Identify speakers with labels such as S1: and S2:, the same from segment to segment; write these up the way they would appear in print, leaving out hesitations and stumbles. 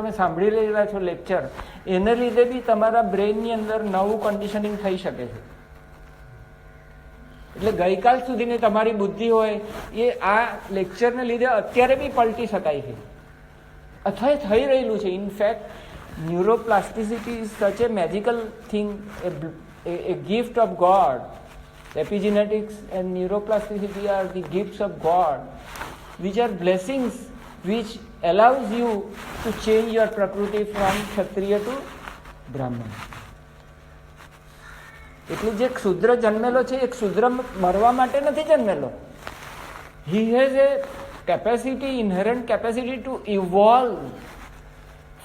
S1: તમે સાંભળી રહેલા છો લેક્ચર, એને લીધે બી તમારા બ્રેઇનની અંદર નવું કન્ડિશનિંગ થઈ શકે છે. એટલે ગઈકાલ સુધીની તમારી બુદ્ધિ હોય એ આ લેક્ચરને લીધે અત્યારે બી પલટી શકાય છે, અથવા એ થઈ રહેલું છે. In fact neuroplasticity is such a magical thing, a gift of God. Epigenetics and neuroplasticity are the gifts of God, which are blessings which allows you to change your prakriti from kshatriya to brahman. એટલે જે ક્ષુદ્ર જન્મેલો છે એ ક્ષુદ્ર મરવા માટે નથી જન્મેલો. He has a capacity, inherent capacity to evolve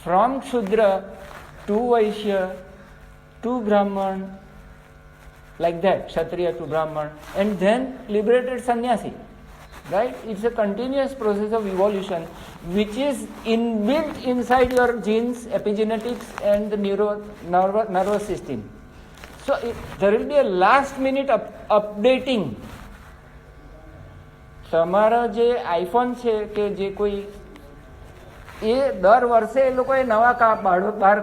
S1: from ક્ષુદ્ર to vaishya to brahman, like that, kshatriya to brahman, and then liberated sannyasi, right? It's a continuous process of evolution which is inbuilt inside your genes, epigenetics and the nervous system. So there will be a last minute updating. તમારા જે iPhone છે કે જે કોઈ એ દર વર્ષે એ લોકોએ નવા બહાર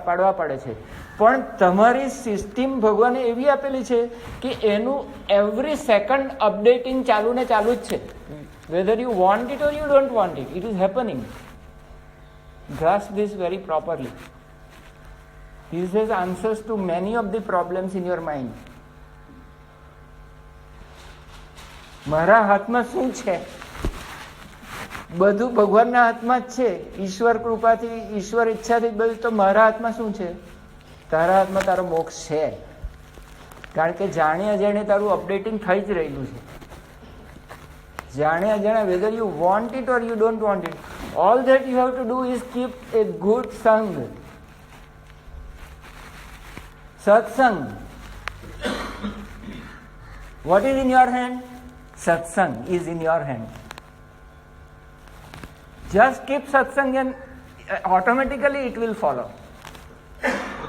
S1: પાડવા પડે છે, પણ તમારી સિસ્ટમ ભગવાને એવી આપેલી છે કે એનું એવરી સેકન્ડ અપડેટિંગ ચાલુ ને ચાલુ જ છે. Whether you want it or you don't want it, it is happening. Grasp this very properly. This has answers to many of the problems in your mind. મારા હાથમાં શું છે? બધું ભગવાનના હાથમાં જ છે. ઈશ્વર કૃપાથી, ઈશ્વર ઈચ્છાથી બધું. તો મારા હાથમાં શું છે? તારા હાથમાં તારો મોક્ષ છે. કારણ કે જાણે અજાણે તારું અપડેટિંગ થઈ જ રહેલું છે. જાણે અજાણે, whether you want it or you don't want it, all that you have to do is keep a good sang, satsang. What is in your hand? Satsang is in your hand. Just keep satsang and automatically it will follow.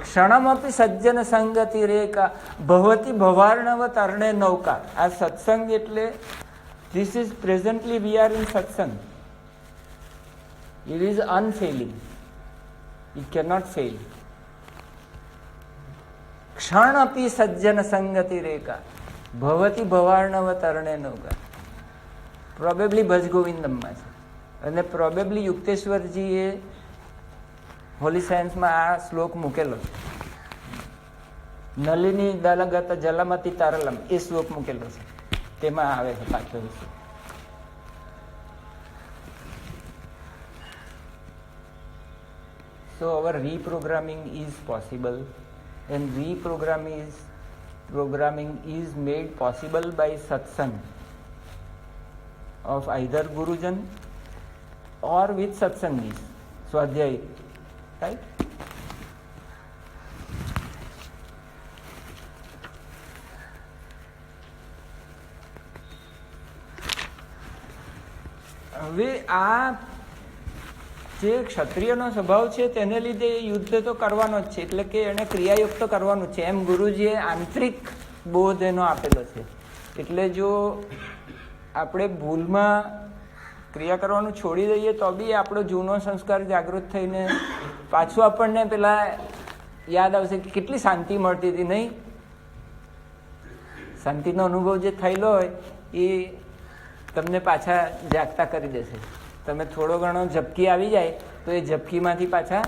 S1: ક્ષણમપી સજ્જન સંગતિ રેકા ભવતી ભવાર્ણવ તરણે નૌકા. આ સત્સંગ એટલે this is presently we are in satsang. It is unfailing. It cannot fail. ક્ષણપી સજ્જન સંગતિ રેકા ભવતી ભવાર્ણવ તરણે નૌકા. પ્રોબેબલી ભજ ગોવિંદમમાં છે, અને પ્રોબેબલી યુક્તેશ્વરજીએ હોલી સાયન્સમાં આ શ્લોક મૂકેલો છે. નલિની દલગત જલમતી તરલમ એ શ્લોક મૂકેલો છે, તેમાં આવે છે પાછો. So our reprogramming is possible, and reprogramming is made possible by satsang of either Gurujan or with satsangis, swadhyay, right? હવે આ જે ક્ષત્રિયનો સ્વભાવ છે તેને લીધે યુદ્ધ તો કરવાનો જ છે, એટલે કે એને ક્રિયાયુક્ત તો કરવાનું છે, એમ ગુરુજીએ આંતરિક બોધ એનો આપેલો છે. એટલે જો આપણે ભૂલમાં ક્રિયા કરવાનું છોડી દઈએ તો બી આપણો જૂનો સંસ્કાર જાગૃત થઈને પાછું આપણને પેલા યાદ આવશે કે કેટલી શાંતિ મળતી હતી, નહીં? શાંતિનો અનુભવ જે થયેલો હોય એ તમને પાછા જાગતા કરી દેશે. તમે થોડો ઘણો ઝપકી આવી જાય તો એ ઝપકીમાંથી પાછા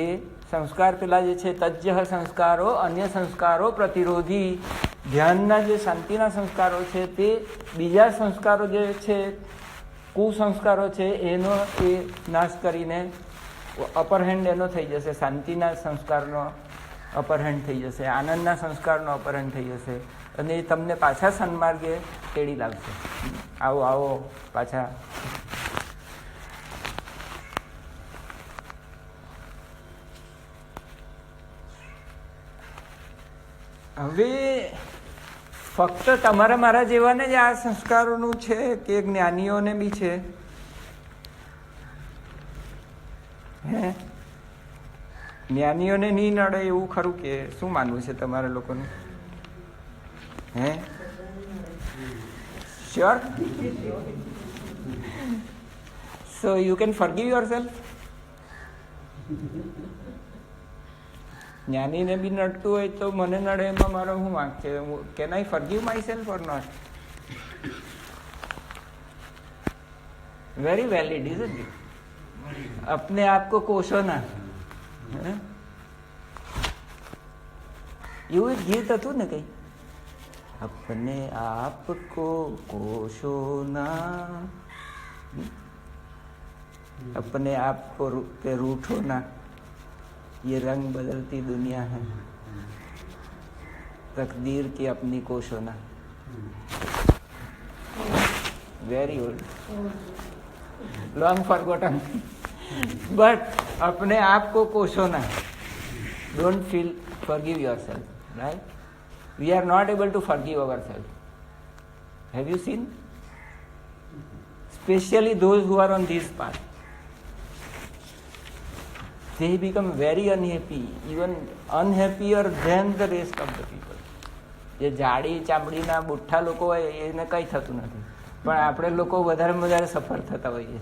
S1: એ સંસ્કાર પેલા જે છે તજ્ય સંસ્કારો અન્ય સંસ્કારો પ્રતિરોધી, ધ્યાનના જે શાંતિના સંસ્કારો છે તે બીજા સંસ્કારો જે છે કુસંસ્કારો છે એનો એ નાશ કરીને અપર હેન્ડ એનો થઈ જશે. શાંતિના સંસ્કારનો અપર હેન્ડ થઈ જશે, આનંદના સંસ્કારનો અપર હેન્ડ થઈ જશે, અને એ તમને પાછા સન્માર્ગે તેડી લાવશે. આવો આવો પાછા. હવે ફક્ત તમારા મારા જેવાને જ આ સંસ્કારોનું છે કે જ્ઞાનીઓને બી છે? હે, જ્ઞાનીઓને નહીં નડે એવું ખરું કે શું માનવું છે તમારા લોકોનું? Hey, sure? So you can forgive yourself? જ્ઞાનીને બી નડતું હોય તો મને નડે એમાં મારો શું વાંક છે? Can I forgive myself or not? Very valid isn't it? अपने आप को कोसो ना. એવું એક ગીત હતું ને કઈ, अपने आप को कोसो ना, अपने आप को पे रूठो ना, ये रंग बदलती दुनिया है, तकदीर की अपनी कोसो ना. Very old, long forgotten, but अपने आप को कोसो ना. Don't feel, forgive yourself, right? We are not able to forgive ourselves. Have you seen? Especially those who are on this path. They become very unhappy, even unhappier than the rest of the people. જે જાડી ચામડીના બુઠ્ઠા લોકો હોય એને કંઈ થતું નથી, પણ આપણે લોકો વધારેમાં વધારે સફળ થતા હોઈએ.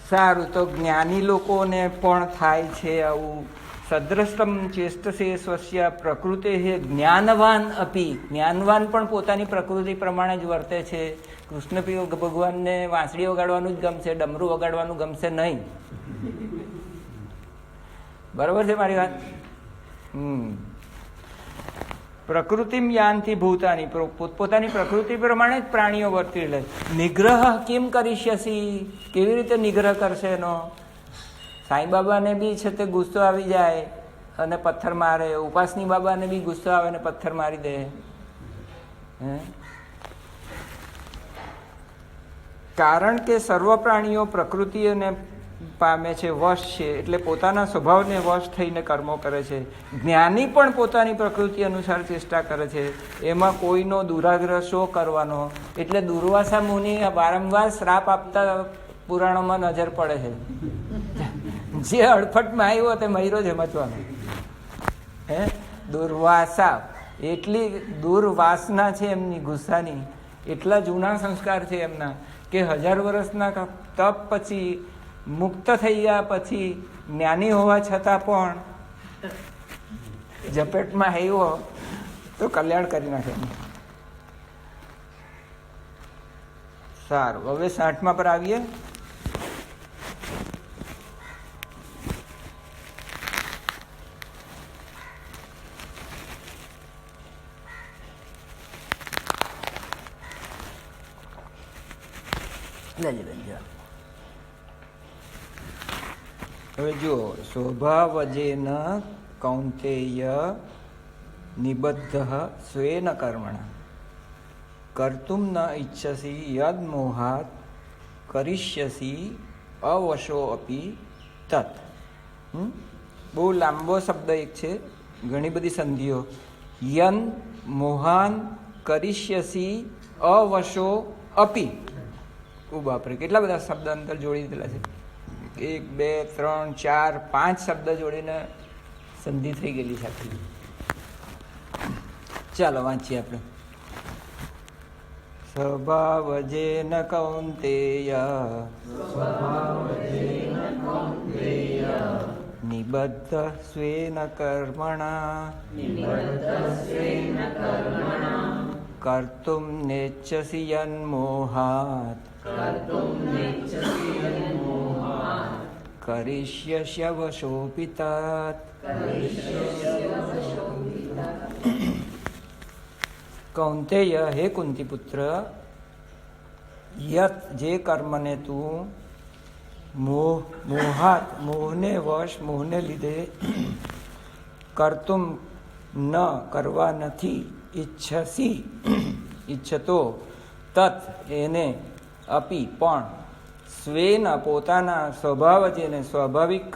S1: સારું, તો જ્ઞાની લોકોને પણ થાય છે આવું. સદ્રષ્ટમ ચેષ્ટસે સ્વસ્ય પ્રકૃતે હે જ્ઞાનવાન અપી. જ્ઞાનવાન પણ પોતાની પ્રકૃતિ પ્રમાણે જ વર્તે છે. કૃષ્ણ ભગવાનને વાંસળી વગાડવાનું જ ગમશે, ડમરું વગાડવાનું ગમશે નહીં. બરોબર છે મારી વાત? પ્રકૃતિમ યાનથી ભૂતાની, પોતપોતાની પ્રકૃતિ પ્રમાણે જ પ્રાણીઓ વર્તી લે. નિગ્રહ કેમ કરીશ્યસી? કેવી રીતે નિગ્રહ કરશે એનો? સાંઈ બાબાને બી છે તે ગુસ્સો આવી જાય અને પથ્થર મારે, ઉપાસની બાબાને બી ગુસ્સો આવે ને પથ્થર મારી દે. કારણ કે સર્વ પ્રાણીઓ પ્રકૃતિને પામે છે, વશ છે, એટલે પોતાના સ્વભાવને વશ થઈને કર્મો કરે છે. જ્ઞાની પણ પોતાની પ્રકૃતિ અનુસાર ચેષ્ટા કરે છે. એમાં કોઈનો દુરાગ્રહ શો કરવાનો? એટલે દુર્વાસા મુનિ વારંવાર શ્રાપ આપતા પુરાણોમાં નજર પડે છે. જે અડફટમાં આવ્યો તે મયરો જ સમજવાનો. દુર્વાસા એટલી દુર્વાસના છે એમની, ગુસ્સાની. એટલા જૂના સંસ્કાર છે એમના કે 1000 વર્ષના તપ પછી, મુક્ત થઈ ગયા પછી, જ્ઞાની હોવા છતાં પણ ઝપેટમાં આવ્યો તો કલ્યાણ કરી નાખે. સારું, હવે 60મા પર આવીએ. હવે જુઓ, સ્વભાવજેન કૌંતેય નિબદ્ધ સ્વેન કર્મણા કર્તુમ ન ઈચ્છસી યદ મોહાત કરિષ્યસી અવશો અપી તત. બહુ લાંબો શબ્દ એક છે, ઘણી બધી સંધિઓ. યન મોહાન કરિષ્યસી અવશો અપી. ઓ બાપરે, કેટલા બધા શબ્દ અંદર જોડી દીધેલા છે. 1 2 3 4 5 શબ્દ જોડીને સંધિ થઈ ગયેલી સાથે. ચાલો વાંચીએ આપણે. સ્વભાવજેન કૌંતેય નિબદ્ધ સ્વેન કર્મણા કર્તુમ નેચ્છસી યન્મોહાત કરિષ્યસ્ય વશોપિ તત. કૌંતેય, હે કુંતી પુત્ર, યત, જે કર્મને તું મોહાત, મોહને વશ, મોહને લીધે, કર્તુમ, ન, કરવા નથી, ઈચ્છસી, ઈચ્છતો, તત, એને, અપી, પણ, સ્વેન, પોતાના, સ્વભાવ, જેને સ્વાભાવિક,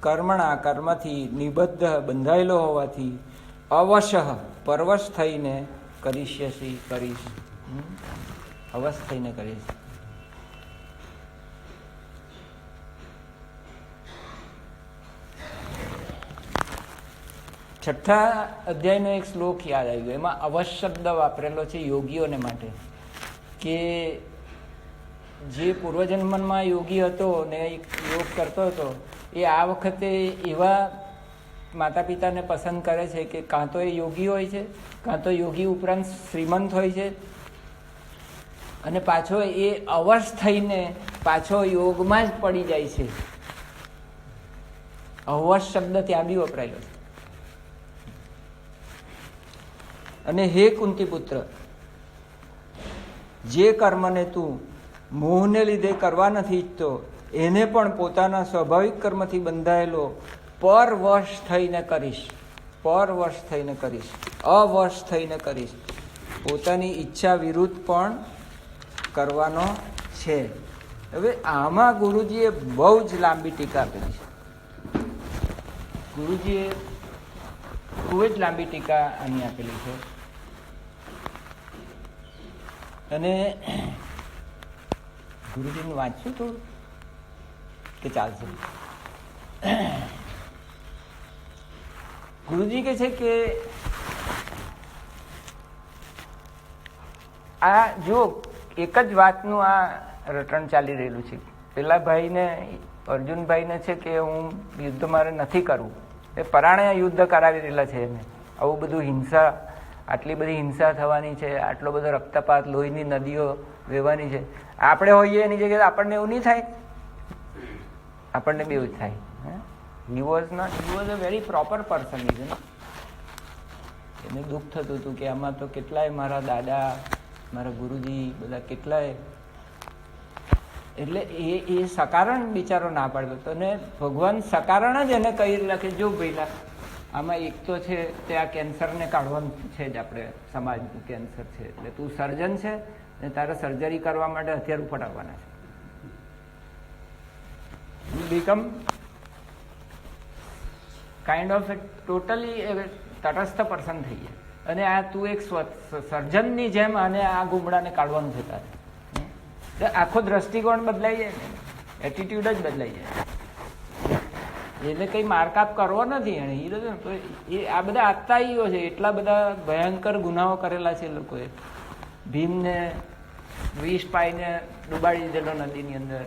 S1: કર્મણા, કર્મથી, નિબદ્ધ, બંધાયેલો હોવાથી, અવશ, પરવશ થઈને, કરિષ્યસી, કરીશ, અવશ થઈને કરીશ. છઠ્ઠા અધ્યાયનો એક શ્લોક યાદ આવી ગયો. એમાં અવશ્ય શબ્દ વાપરેલો છે યોગીઓને માટે, કે જે પૂર્વજન્મમાં યોગી હતો ને યોગ કરતો હતો એ આ વખતે એવા માતા પિતાને પસંદ કરે છે કે કાં તો એ યોગી હોય છે, કાં તો યોગી ઉપરાંત શ્રીમંત હોય છે, અને પાછો એ અવશ થઈને પાછો યોગમાં જ પડી જાય છે. અવશ શબ્દ ત્યાં બી વપરાયેલો છે. અને હે કુંતી પુત્ર, જે કર્મને તું મોહને લીધે કરવા નથી ઈચ્છતો એને પણ પોતાના સ્વાભાવિક કર્મથી બંધાયેલો પરવશ થઈને કરીશ. પરવશ થઈને કરીશ, અવશ થઈને કરીશ. પોતાની ઈચ્છા વિરુદ્ધ પણ કરવાનો છે. હવે આમાં ગુરુજીએ બહુ જ લાંબી ટીકા આપેલી છે. ગુરુજીએ ખૂબ જ લાંબી ટીકા આની આપેલી છે. અને ગુરુજીનું વાંચ્યું થોડું કે ચાલશે? ગુરુજી કહે છે કે આ જો એક જ વાતનું આ રટણ ચાલી રહેલું છે. પેલા ભાઈને, અર્જુનભાઈને છે કે હું યુદ્ધ મારે નથી કરવું, એ પરાણે યુદ્ધ કરાવી રહેલા છે. એને આવું બધું હિંસા, આટલી બધી હિંસા થવાની છે, આટલો બધો રક્તપાત, લોહીની નદીઓ વહેવાની છે. આપણે હોઈએ એની જગ્યાએ આપણને એવું નહીં થાય? આપણને બી એવું થાય. He was a very proper person, isn't it? એને દુઃખ થતું હતું કે આમાં તો કેટલાય મારા દાદા, મારા ગુરુજી બધા કેટલાય, એટલે એ સકારણ બિચારો ના પાડતો હતો. અને ભગવાન સકારણ જ એને કહી રહ્યા કે જો ભાઈલા આમાં એક તો છે તે આ કેન્સરને કાઢવાનું છે જ, આપણે સમાજનું કેન્સર છે, એટલે તું સર્જન છે અને તારે સર્જરી કરવા માટે હથિયાર ઉપાડવાના છે. Become kind of A totally તટસ્થ પર્સન થઈ જાય. અને આ તું એક સર્જનની જેમ આને આ ગુમડાને કાઢવાનું છે તારે. આખો દ્રષ્ટિકોણ બદલાઈ જાય ને, એટીટ્યુડ જ બદલાઈ જાય. એટલે કઈ મારકાપ કરવો નથી એને. એ આ બધા આત્તાઈઓ છે, એટલા બધા ભયંકર ગુનાઓ કરેલા છે લોકોએ. ભીમને વિષ પાઈને ડુબાડી દીધેલો નદીની અંદર,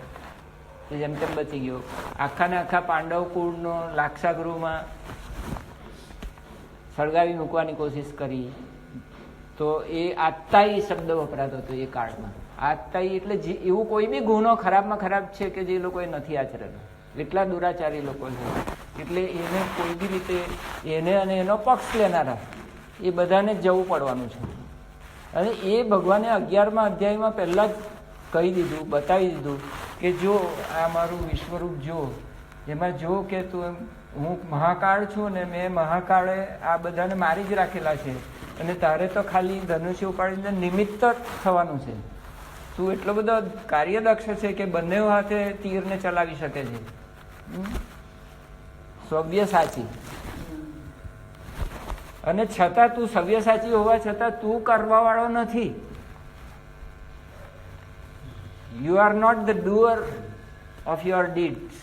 S1: જેમ તેમ બચી ગયો. આખા ને આખા પાંડવ કુળનો લાક્ષાગૃહમાં સળગાવી મૂકવાની કોશિશ કરી. તો એ આત્તાઈ શબ્દ વપરાતો હતો એ કાળમાં. આત્તાઈ એટલે એવું કોઈ બી ગુનો ખરાબમાં ખરાબ છે કે જે લોકોએ નથી આચરેલો. એટલા દુરાચારી લોકો છે. એટલે એને કોઈ બી રીતે એને અને એનો પક્ષ લેનારા એ બધાને જ જવું પડવાનું છે. અને એ ભગવાને 11મા અધ્યાયમાં પહેલા જ કહી દીધું, બતાવી દીધું કે જો આ મારું વિશ્વરૂપ જો, એમાં જો કે તું હું મહાકાળ છું ને મેં મહાકાળે આ બધાને મારી જ રાખેલા છે, અને તારે તો ખાલી ધનુષ્ય ઉપાડીને નિમિત્ત થવાનું છે. તું એટલો બધો કાર્યદક્ષ છે કે બંને હાથે તીરને ચલાવી શકે છે. સવ્યસાચી. અને છતાં તું સવ્યસાચી હોવા છતાં તું કરવા વાળો નથી. You are not the doer of your deeds,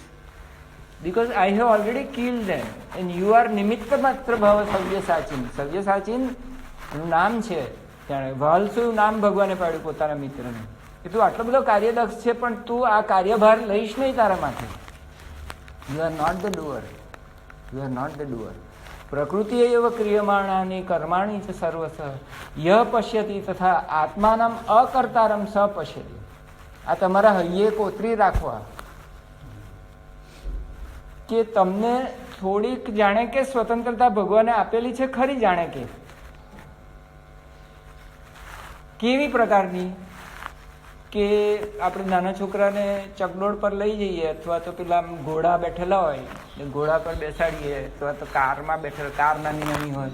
S1: because I have already killed them, and you are નિમિત્ત માત્ર ભવ સવ્યસાચીન. સવ્યસાચીન નું નામ છે, ત્યારે વાલસુ નામ ભગવાને પાડ્યું પોતાના મિત્રને કે તું આટલો બધો કાર્યદક્ષ છે પણ તું આ કાર્યભાર લઈશ નહીં તારા માથે. You are not the doer. You are not the doer. પ્રકૃતિ એવ ક્રિયમાણાની કર્માણી છે સર્વસ યહ પશ્યતિ તથા આત્માનમ અકર્તારમ સ પશ્યતિ. આ તમારા હૈયે કોતરી રાખવા કે તમને થોડીક જાણે કે સ્વતંત્રતા ભગવાને આપેલી છે ખરી. જાણે કે કેવી પ્રકારની કે આપણે નાના છોકરાને ચકડોળ પર લઈ જઈએ, અથવા તો પેલા ઘોડા બેઠેલા હોય ઘોડા પર બેસાડીએ, અથવા તો કારમાં બેઠેલા, કાર નાની નાની હોય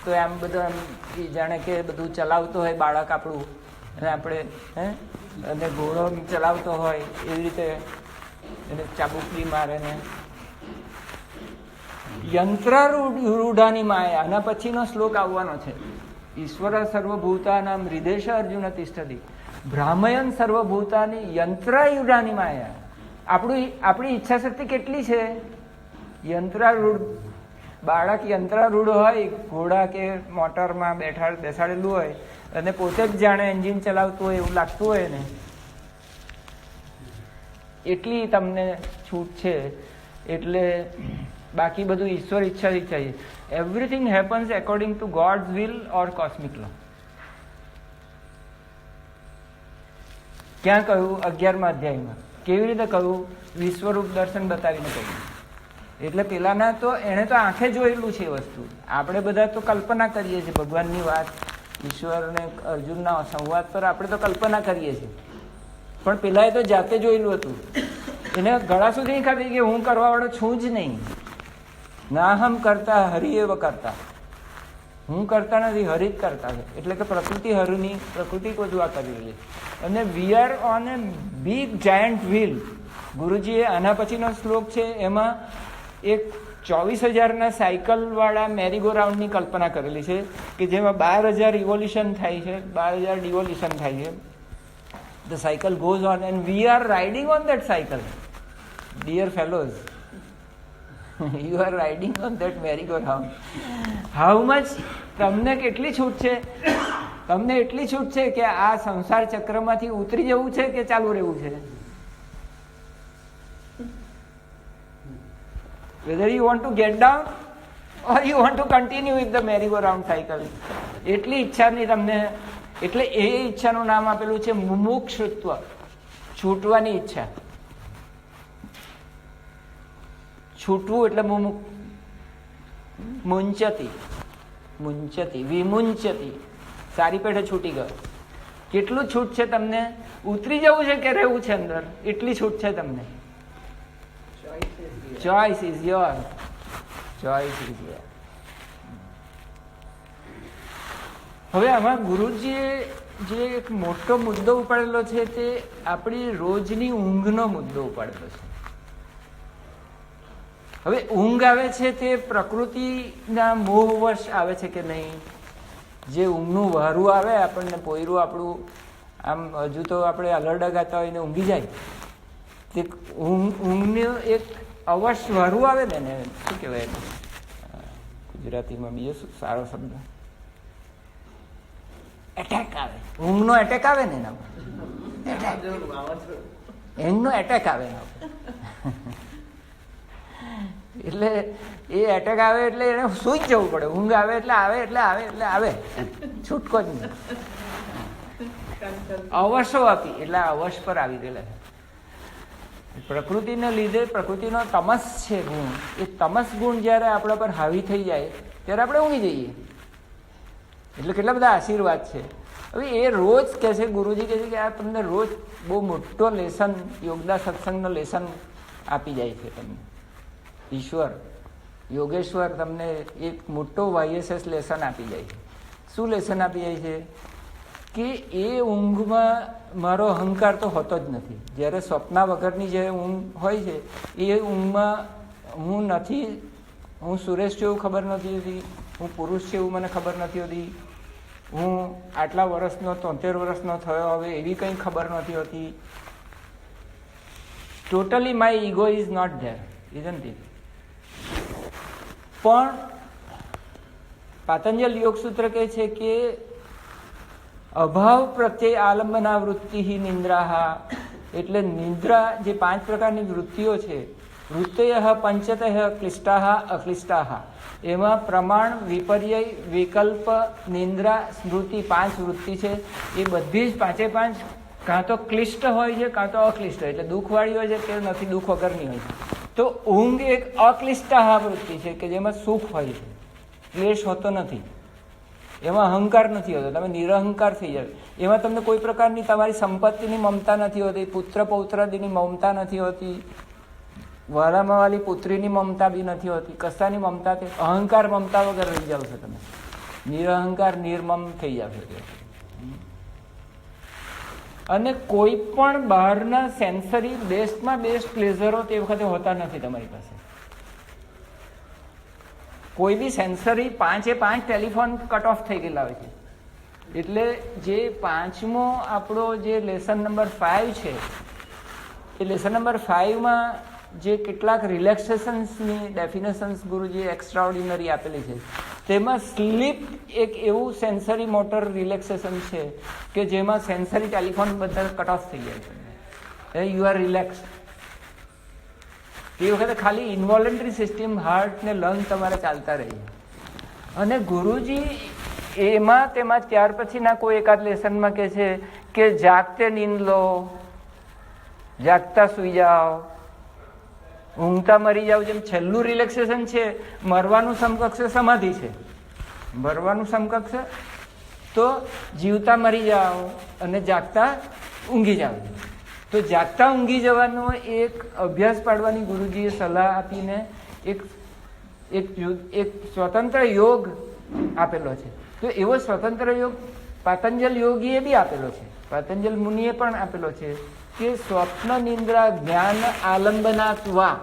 S1: તો એમ બધું એમ જાણે કે બધું ચલાવતો હોય બાળક આપણું, અને આપણે અને ઘોડો ચલાવતો હોય એવી રીતે એને ચાબુકડી મારે ને યંત્રારૂઢાની માયા. આના પછીનો શ્લોક આવવાનો છે. ઈશ્વર સર્વભૂતાનામ હૃદેશ અર્જુન તિષ્ઠતિ ભ્રામયન સર્વભૂતાની યંત્રાયુઢાની માયા. આપણી ઈચ્છા શક્તિ કેટલી છે? યંત્રારૂઢ બાળક યંત્રારૂઢ હોય, ઘોડા કે મોટરમાં બેસાડેલું હોય અને પોતે જ જાણે એન્જિન ચલાવતું હોય એવું લાગતું હોય ને, એટલી તમને છૂટ છે. એટલે બાકી બધું ઈશ્વર ઈચ્છાથી થાય. Everything happens according to God's will or cosmic law. ક્યાં કહ્યું? 11મા અધ્યાયમાં. કેવી રીતે કહ્યું? વિશ્વરૂપ દર્શન બતાવીને કહ્યું. એટલે પેલાના તો એણે તો આંખે જોયેલું છે એ વસ્તુ. આપણે બધા તો કલ્પના કરીએ છીએ ભગવાનની વાત, ઈશ્વર ને અર્જુનના સંવાદ પર આપણે તો કલ્પના કરીએ છીએ, પણ પેલા એ તો જાતે જોયેલું હતું. એને ગળા સુધી નહીં ખાતી કે હું કરવા વાળો છું જ નહીં. ના હમ કરતા હરિ એવ કરતા. હું કરતા નથી, હરિ જ કરતા છે. એટલે કે પ્રકૃતિ હરુની, પ્રકૃતિ બધું આ કરી રહી છે. અને we are on a big giant wheel. ગુરુજીએ આના પછીનો શ્લોક છે એમાં એક 24,000 સાયકલ વાળા મેરીગો રાઉન્ડની કલ્પના કરેલી છે કે જેમાં 12,000 રિવોલ્યુશન થાય છે, 12,000 ડિવોલ્યુશન થાય છે. The cycle goes on and we are riding on that cycle. Dear fellows, you are riding on that merry-go-round. How much? તમને કેટલી છૂટ છે? તમને એટલી છૂટ છે કે આ સંસાર ચક્રમાંથી ઉતરી જવું છે કે ચાલુ રહેવું છે? Whether you want to get down or you want to continue with the merry-go-round cycle. એટલી ઈચ્છાની તમને, એટલે એ ઈચ્છાનું નામ આપેલું છે મુમુક્ષુત્વ, છૂટવાની ઈચ્છા. છૂટવું એટલે મુંચતી, મુંચતી, વિમુંચતી, સારી પેઠે છૂટી ગયો. કેટલું છૂટ છે તમને? ઉતરી જવું છે કે રહેવું છે અંદર? એટલી છૂટ છે તમને. Choice is your, choice is your. હવે આમાં ગુરુજીએ જે એક મોટો મુદ્દો ઉપાડેલો છે તે આપણી રોજની ઊંઘનો મુદ્દો ઉપાડેલો છે. હવે ઊંઘ આવે છે તે પ્રકૃતિના મોહવશ આવે છે કે નહીં? જે ઊંઘનું વહારું આવે આપણને, પોયરું આપણું આમ હજુ તો આપણે અલરડા ગાતા હોય ને ઊંઘી જાય, તે ઊંઘનું એક અવશ વહારું આવે ને, એને શું કહેવાય ગુજરાતીમાં? બીજો શું સારો શબ્દ? એટેક આવે. ઊંઘનો એટેક આવે ને એના, ઊંઘનો એટેક આવે એટલે એ એટેક આવે એટલે એને સુઈ જ જવું પડે. ઊંઘ આવે એટલે આવે એટલે આવે એટલે આવે, છૂટકો જ નહીં. અવશો આપી એટલે અવશ પર આવી ગયેલા છે. પ્રકૃતિને લીધે પ્રકૃતિનો તમસ છે ગુણ, એ તમસ ગુણ જયારે આપણા પર હાવી થઈ જાય ત્યારે આપણે ઊંઘી જઈએ. એટલે કેટલા બધા આશીર્વાદ છે. હવે એ રોજ કહે છે, ગુરુજી કહે છે કે આ તમને રોજ બહુ મોટો લેસન, યોગદા સત્સંગનો લેસન આપી જાય છે તમને. ઈશ્વર યોગેશ્વર તમને એક મોટો વાયએસએસ લેસન આપી જાય છે. શું લેસન આપી જાય છે? કે એ ઊંઘમાં મારો અહંકાર તો હોતો જ નથી. જ્યારે સ્વપ્ના વગરની જે ઊંઘ હોય છે એ ઊંઘમાં હું નથી, હું સુરેશ છું એવું ખબર નથી હોતી, હું પુરુષ છે એવું મને ખબર નથી હોતી, હું આટલા વર્ષનો 73 વર્ષનો થયો હવે એવી કંઈ ખબર નથી હોતી. Totally my ego is not there, isn't it? પણ પાતંજલ યોગસૂત્ર કહે છે કે અભાવ પ્રત્યે આલંબના વૃત્તિ નિંદ્રાહા, એટલે નિંદ્રા જે 5 પ્રકારની વૃત્તિઓ છે, વૃત્તય પંચતઃ ક્લિષ્ટા અક્લિષ્ટા, એમાં પ્રમાણ, વિપર્યય, વિકલ્પ, નિંદ્રા, સ્મૃતિ 5 વૃત્તિ છે. એ બધી જ 5 કાં તો ક્લિષ્ટ હોય છે કાં તો અક્લિષ્ટ હોય, એટલે દુઃખવાળી હોય છે કે નથી દુઃખ વગરની હોય છે. તો ઊંઘ એક અક્લિષ્ટા વૃત્તિ છે કે જેમાં સુખ હોય છે, ક્લેશ હોતો નથી, એમાં અહંકાર નથી હોતો, તમે નિરહંકાર થઈ જાય. એમાં તમને કોઈ પ્રકારની તમારી સંપત્તિની મમતા નથી હોતી, પુત્ર પૌત્રાદિની મમતા નથી હોતી, વાલામાં વાલી પુત્રીની મમતા બી નથી હોતી, કશાની મમતા, અહંકાર મમતા વગર રહી જાવ છો તમે, નિરહંકાર નિર્મમ થઈ જાવ છો. અને કોઈ પણ બહારના સેન્સરી બેસ્ટમાં બેસ્ટ પ્લેઝરો તે વખતે હોતા નથી તમારી પાસે. કોઈ બી સેન્સરી 5 ટેલિફોન કટ ઓફ થઈ ગયેલા હોય છે. એટલે જે 5મો આપણો જે લેસન નંબર 5 છે, એ લેસન નંબર 5માં જે કેટલાક રિલેક્સેશન્સની ડેફિનેશન્સ ગુરુજીએ એક્સ્ટ્રાઓર્ડિનરી આપેલી છે, તેમાં સ્લીપ એક એવું સેન્સરી મોટર રિલેક્સેશન છે કે જેમાં સેન્સરી ટેલિફોન બધા કટ ઓફ થઈ જાય છે. You are relax. તે વખતે ખાલી ઇન્વોલન્ટરી સિસ્ટમ, હાર્ટ ને લંગ તમારે ચાલતા રહે. અને ગુરુજી તેમાં ત્યાર પછીના કોઈ એકાદ લેસનમાં કહે છે કે જાગતે નીંદ લો, જાગતા સુઈ જાઓ, ઊંઘતા મરી જાઓ. જેમ છેલ્લું રિલેક્સેશન છે, મરવાનું સમકક્ષ સમાધિ છે. મરવાનું સમકક્ષ તો જીવતા મરી જાઓ અને જાગતા ઊંઘી જાઓ. તો જાગતા ઊંઘી જવાનો એક અભ્યાસ પાડવાની ગુરુજીએ સલાહ આપીને એક સ્વતંત્ર યોગ આપેલો છે. તો એવો સ્વતંત્ર યોગ પાતંજલ યોગીએ બી આપેલો છે, પાતંજલ મુનિએ પણ આપેલો છે કે સ્વપ્ન નિંદ્રા જ્ઞાન આલંબનાત્વા.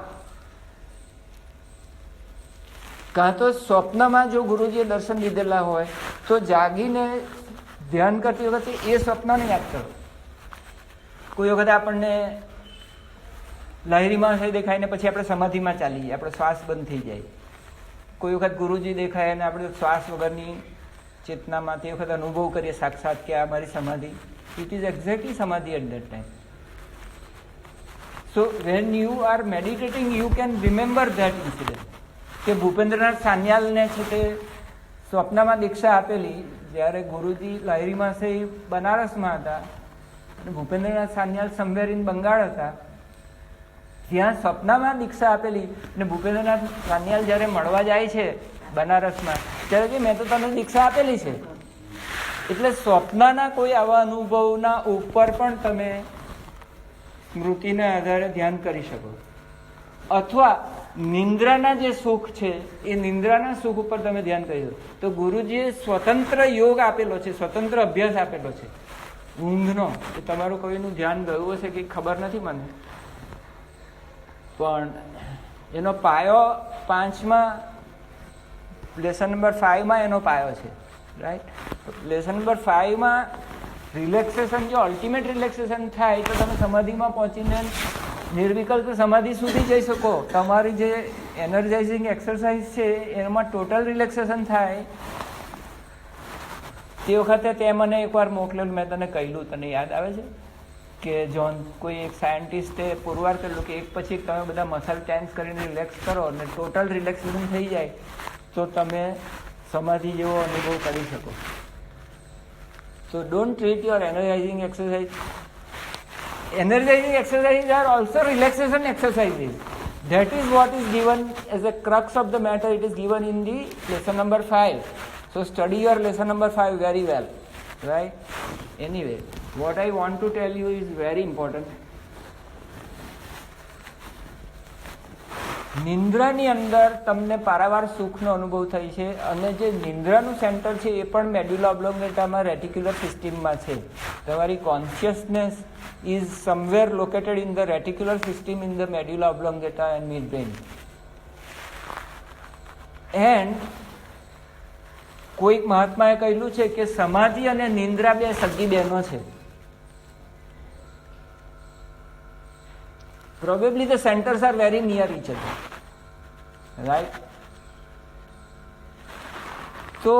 S1: કાં તો સ્વપ્નમાં જો ગુરુજીએ દર્શન લીધેલા હોય તો જાગીને ધ્યાન કરતી વખતે એ સ્વપ્નને યાદ કરો. કોઈ વખતે આપણને લહેરીમાં દેખાય ને પછી આપણે સમાધિમાં ચાલી જઈએ, આપણો શ્વાસ બંધ થઈ જાય. કોઈ વખત ગુરુજી દેખાય અને આપણે શ્વાસ વગરની ચેતનામાં તે વખત અનુભવ કરીએ સાક્ષાત કે આ મારી સમાધિ. It is exactly samadhi at that time. So when you are meditating you can remember that incident. કે ભૂપેન્દ્રનાથ સાન્યાલને છે તે સ્વપ્નમાં દીક્ષા આપેલી જ્યારે ગુરુજી લહેરીમાં બનારસમાં હતા અને ભૂપેન્દ્રનાથ સાન્યાલ સમવેર ઇન બંગાળ હતા. ત્યાં સપનામાં દીક્ષા આપેલી અને ભૂપેન્દ્રનાથ સાન્યાલ જ્યારે મળવા જાય છે બનારસમાં ત્યારે કે મેં તો તને દીક્ષા આપેલી છે. એટલે સ્વપ્નના કોઈ આવા અનુભવના ઉપર પણ તમે સ્મૃતિના આધારે ધ્યાન કરી શકો. અથવા નિંદ્રાના જે સુખ છે એ નિંદ્રાના સુખ ઉપર તમે ધ્યાન કરી દો. તો ગુરુજીએ સ્વતંત્ર યોગ આપેલો છે, સ્વતંત્ર અભ્યાસ આપેલો છે ઊંઘનો. એ તમારું કોઈનું ધ્યાન ગયું હશે કે ખબર નથી મને, પણ એનો પાયો 5માં લેસન નંબર 5માં એનો પાયો છે. રાઈટ. લેસન નંબર 5માં રિલેક્સેશન, જો અલ્ટિમેટ રિલેક્સેશન થાય તો તમે સમાધિમાં પહોંચીને નિર્વિકલ્પ સમાધિ સુધી જઈ શકો. તમારી જે એનર્જાઇઝિંગ એક્સરસાઇઝ છે એમાં ટોટલ રિલેક્સેશન થાય. તે વખતે તે મને એકવાર મોકલેલું, મેં તને કહેલું, તને યાદ આવે છે કે જોન કોઈ એક સાયન્ટિસ્ટે પુરવાર કરેલું કે એક પછી તમે બધા મસલ ટેન્સ કરીને રિલેક્સ કરો અને ટોટલ રિલેક્સેશન થઈ જાય તો તમે સમાધિ જેવો અનુભવ કરી શકો. સો don't treat your energising exercise. Energizing exercises are also relaxation exercises. That is what is given as a crux of the matter. It is given in the lesson number 5. So study your lesson number 5 very well. Right? Anyway, what I want to tell you is very important. નિંદ્રાની અંદર તમને પારાવાર સુખનો અનુભવ થાય છે અને જે નિંદ્રાનું centre છે એ પણ medulla ઓબ્લોંગેટામાં રેટિક્યુલર સિસ્ટમમાં છે. તમારી consciousness is somewhere located in the reticular system in the medulla oblongata and midbrain. And કોઈક મહાત્માએ કહેલું છે કે સમાધિ અને નિંદ્રા બે સગી બહેનો છે. Probably the centers are very near each other. Right? તો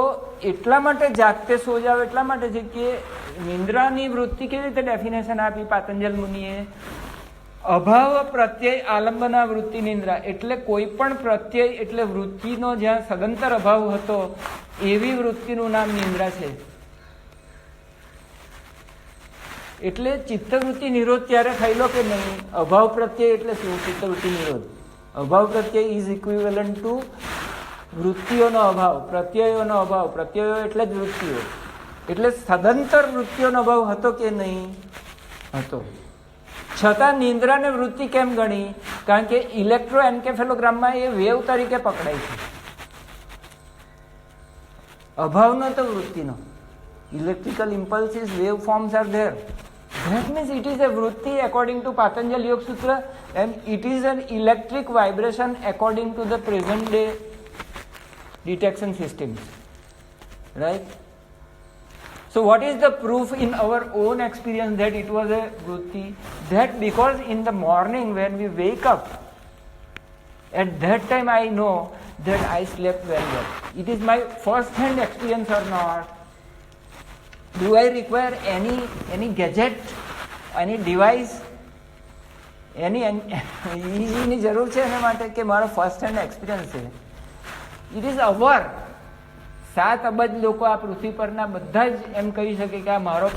S1: એટલા માટે જાગતે સો જાવ એટલા માટે છે કે નિંદ્રાની વૃત્તિ કેવી રીતે ડેફિનેશન આપી પાતંજલ મુનિએ? અભાવ પ્રત્યય આલંબના વૃત્તિ નિંદ્રા. એટલે કોઈ પણ પ્રત્યય એટલે વૃત્તિનો જ્યાં સદંતર અભાવ હતો એવી વૃત્તિનું નામ નિંદ્રા છે. એટલે ચિત્તવૃત્તિ નિરોધ ત્યારે થયેલો કે નહીં? અભાવ પ્રત્યય એટલે શું? ચિત્તવૃત્તિ નિરોધ. અભાવ પ્રત્યય ઇઝ ઇક્વિવેલન્ટ ટુ વૃત્તિઓનો અભાવ, પ્રત્યયોનો અભાવ. પ્રત્યયો એટલે જ વૃત્તિઓ. એટલે સદંતર વૃત્તિઓનો અભાવ હતો કે નહીં? હતો. છતાં નિંદ્રાને વૃત્તિ કેમ ગણી? કારણ કે ઇલેક્ટ્રો એન્કેફેલોગ્રામમાં એ વેવ તરીકે પકડાય છે. અભાવ નતો વૃત્તિનો. Electrical impulses wave forms are there. That means it is a vritti according to Patanjali Yoga Sutra and it is an electric vibration according to the present day detection systems. Right? So what is the proof in our own experience that it was a vritti? That because in the morning when we wake up, at that time I know that I slept very well. It is my first hand experience or not? Do I require any gadget, any device, એની ઇઝીની જરૂર છે એના માટે કે મારો first hand experience છે. It is our 7 અબજ લોકો આ પૃથ્વી પરના બધા જ એમ કહી શકે કે આ મારો